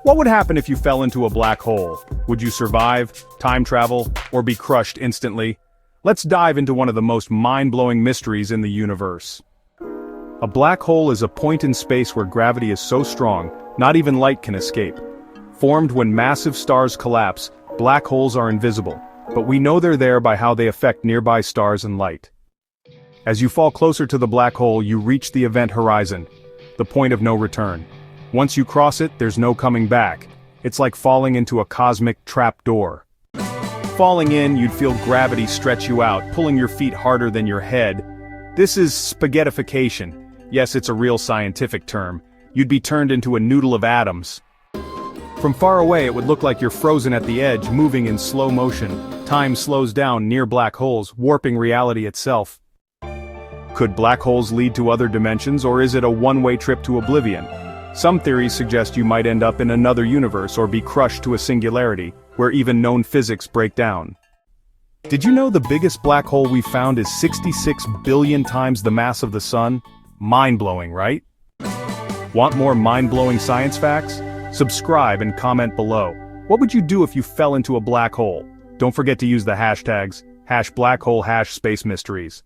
What would happen if you fell into a black hole? Would you survive, time travel, or be crushed instantly? Let's dive into one of the most mind-blowing mysteries in the universe. A black hole is a point in space where gravity is so strong, not even light can escape. Formed when massive stars collapse, black holes are invisible, but we know they're there by how they affect nearby stars and light. As you fall closer to the black hole, you reach the event horizon, the point of no return. Once you cross it, there's no coming back. It's like falling into a cosmic trapdoor. Falling in, you'd feel gravity stretch you out, pulling your feet harder than your head. This is spaghettification. Yes, it's a real scientific term. You'd be turned into a noodle of atoms. From far away, it would look like you're frozen at the edge, moving in slow motion. Time slows down near black holes, warping reality itself. Could black holes lead to other dimensions, or is it a one-way trip to oblivion? Some theories suggest you might end up in another universe or be crushed to a singularity, where even known physics break down. Did you know the biggest black hole we've found is 66 billion times the mass of the Sun? Mind-blowing, right? Want more mind-blowing science facts? Subscribe and comment below. What would you do if you fell into a black hole? Don't forget to use the hashtags #blackhole #spacemysteries.